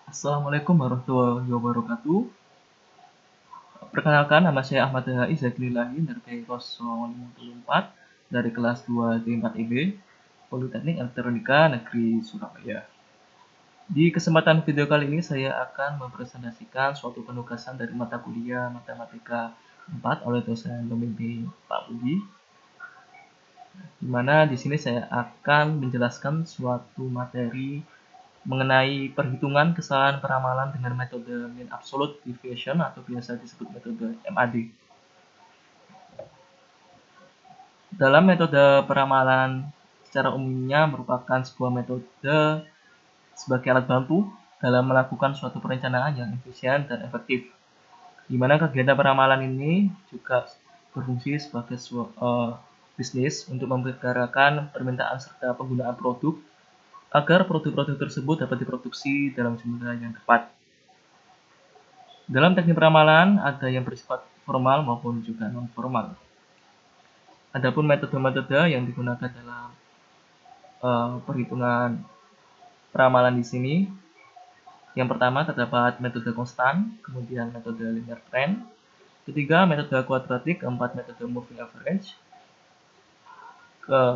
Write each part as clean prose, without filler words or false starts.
Assalamualaikum warahmatullahi wabarakatuh. Perkenalkan, nama saya Ahmad Dahai Zakrilahi dari PI 054 dari kelas 2 D4 IB Politeknik Elektronika Negeri Surabaya. Di kesempatan video kali ini saya akan mempresentasikan suatu penugasan dari mata kuliah Matematika 4 oleh dosen pembimbing Pak Budi. Di mana di sini saya akan menjelaskan suatu materi mengenai perhitungan kesalahan peramalan dengan metode mean absolute deviation atau biasa disebut metode MAD. Dalam metode peramalan secara umumnya merupakan sebuah metode sebagai alat bantu dalam melakukan suatu perencanaan yang efisien dan efektif, di mana kegiatan peramalan ini juga berfungsi sebagai bisnis untuk memperkirakan permintaan serta penggunaan produk agar produk-produk tersebut dapat diproduksi dalam jumlah yang tepat. Dalam teknik peramalan ada yang bersifat formal maupun juga non-formal. Adapun metode-metode yang digunakan dalam perhitungan peramalan di sini, yang pertama terdapat metode konstan, kemudian metode linear trend, ketiga metode kuadratik, keempat metode moving average,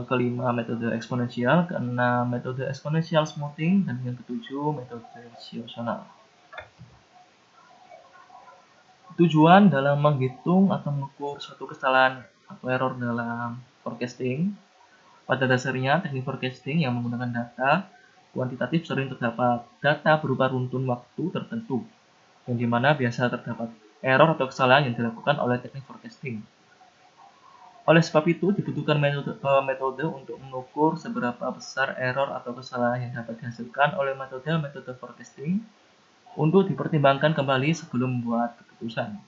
kelima metode eksponensial, keenam metode eksponensial smoothing, dan yang ketujuh metode situasional. Tujuan dalam menghitung atau mengukur suatu kesalahan atau error dalam forecasting, pada dasarnya teknik forecasting yang menggunakan data kuantitatif sering terdapat data berupa runtun waktu tertentu, yang dimana biasa terdapat error atau kesalahan yang dilakukan oleh teknik forecasting. Oleh sebab itu, dibutuhkan metode untuk mengukur seberapa besar error atau kesalahan yang dapat dihasilkan oleh metode forecasting untuk dipertimbangkan kembali sebelum membuat keputusan.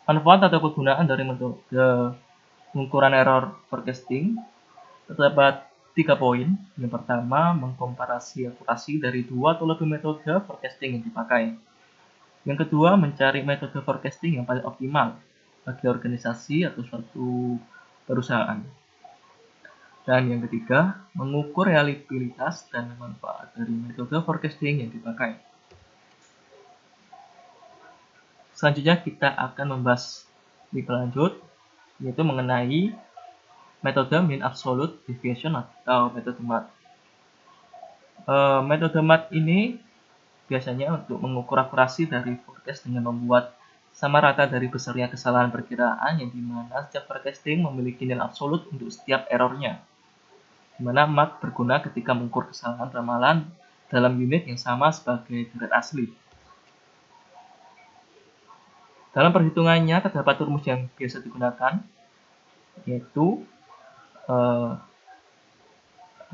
Manfaat atau kegunaan dari metode pengukuran error forecasting terdapat 3 poin. Yang pertama, mengkomparasi akurasi dari 2 atau lebih metode forecasting yang dipakai. Yang kedua, mencari metode forecasting yang paling optimal bagi organisasi atau suatu perusahaan. Dan yang ketiga, mengukur reliabilitas dan manfaat dari metode forecasting yang dipakai. Selanjutnya kita akan membahas lebih lanjut, yaitu mengenai metode mean absolute deviation atau metode MAD. Metode MAD ini biasanya untuk mengukur akurasi dari forecast dengan membuat sama rata dari besarnya kesalahan perkiraan, yang dimana setiap forecasting memiliki nilai absolut untuk setiap errornya, dimana MAD berguna ketika mengukur kesalahan ramalan dalam unit yang sama sebagai tingkat asli. Dalam perhitungannya terdapat rumus yang biasa digunakan, yaitu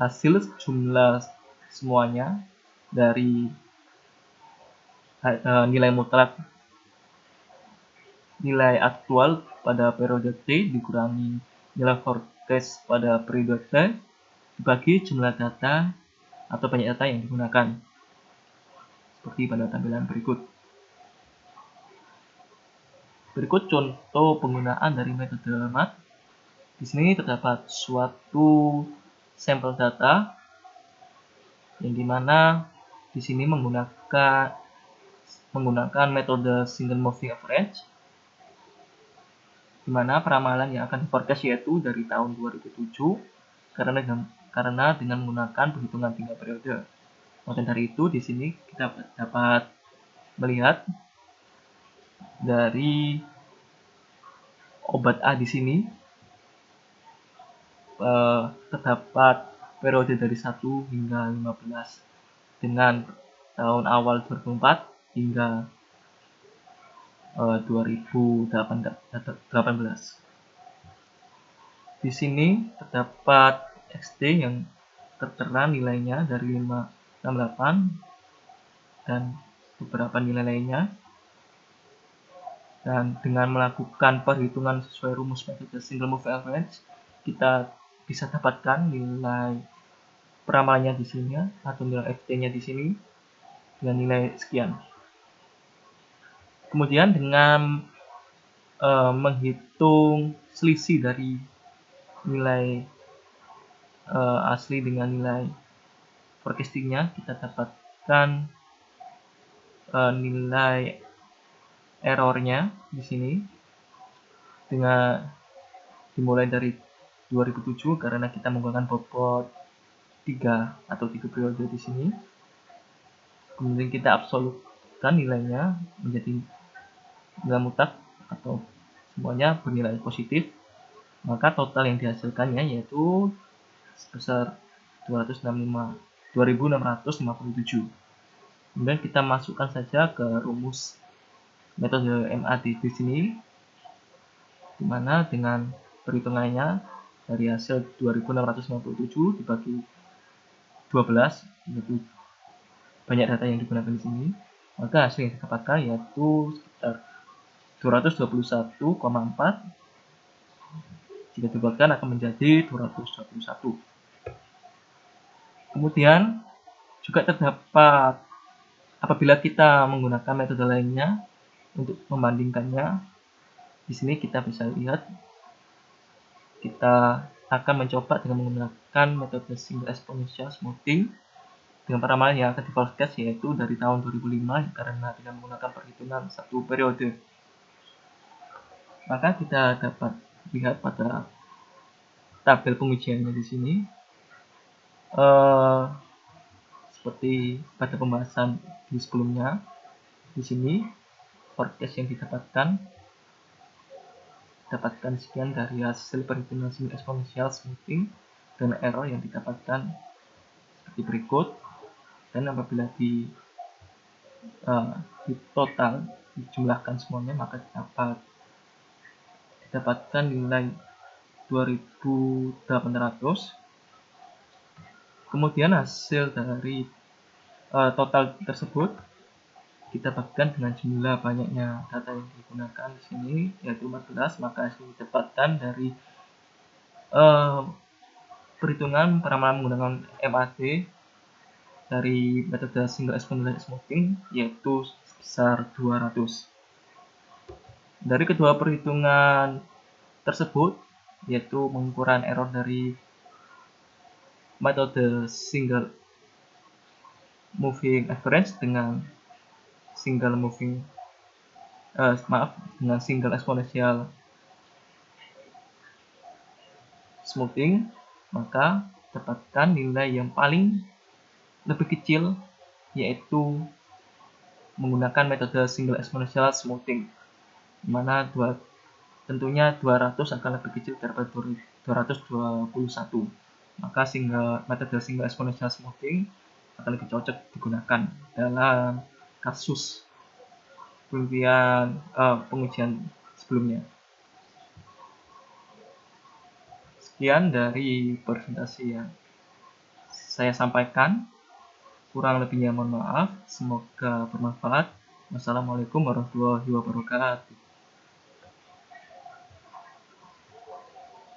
hasil jumlah semuanya dari nilai mutlak nilai aktual pada periode T dikurangi nilai forecast pada periode T dibagi jumlah data atau banyak data yang digunakan, seperti pada tampilan berikut. Berikut contoh penggunaan dari metode MAD. Di sini terdapat suatu sampel data yang dimana di sini menggunakan metode single moving average, di mana peramalan yang akan di-forecast yaitu dari tahun 2007 karena dengan menggunakan perhitungan 3 periode. Maka dari itu di sini kita dapat melihat dari obat A di sini terdapat periode dari 1 hingga 15 dengan tahun awal 2004 hingga 2018. Di sini terdapat XD yang tertera nilainya dari 568 dan beberapa nilai lainnya. Dan dengan melakukan perhitungan sesuai rumus metode single moving average, kita bisa dapatkan nilai peramalannya di sini atau nilai XD-nya di sini dengan nilai sekian. Kemudian dengan menghitung selisih dari nilai asli dengan nilai forecastingnya, kita dapat mendapatkan nilai errornya di sini dengan dimulai dari 2007 karena kita menggunakan bobot 3 atau 3 periode di sini. Kemudian kita absolutkan nilainya menjadi nilai mutlak atau semuanya bernilai positif, maka total yang dihasilkannya yaitu sebesar 2657. Kemudian kita masukkan saja ke rumus metode MAD di sini, di mana dengan perhitungannya dari hasil 2657 dibagi 12, yaitu banyak data yang digunakan di sini, maka hasil yang didapatkan yaitu sekitar 221,4. Jika dibuatkan akan menjadi 221. Kemudian juga terdapat apabila kita menggunakan metode lainnya untuk membandingkannya. Di sini kita bisa lihat kita akan mencoba dengan menggunakan metode single exponential smoothing dengan parameter yang akan di-forecast yaitu dari tahun 2005 karena tidak menggunakan perhitungan satu periode. Maka kita dapat lihat pada tabel pengujiannya di sini seperti pada pembahasan di sebelumnya. Di sini forecast yang didapatkan sekian dari hasil perhitungan single exponential smoothing dan error yang didapatkan seperti berikut. Dan apabila di total dijumlahkan semuanya maka dapat didapatkan nilai 2800. Kemudian hasil dari total tersebut kita bagikan dengan jumlah banyaknya data yang digunakan di sini yaitu 14, maka hasil didapatkan dari perhitungan parameter menggunakan MAD dari metode single exponential smoothing yaitu sebesar 200. Dari kedua perhitungan tersebut yaitu pengukuran error dari metode single moving average dengan single exponential smoothing, maka dapatkan nilai yang paling lebih kecil yaitu menggunakan metode single exponential smoothing, di mana tentunya 200 akan lebih kecil daripada 221. Maka metode single exponential smoothing akan lebih cocok digunakan dalam kasus pengujian sebelumnya. Sekian dari presentasi yang saya sampaikan. Kurang lebihnya mohon maaf. Semoga bermanfaat. Wassalamualaikum warahmatullahi wabarakatuh.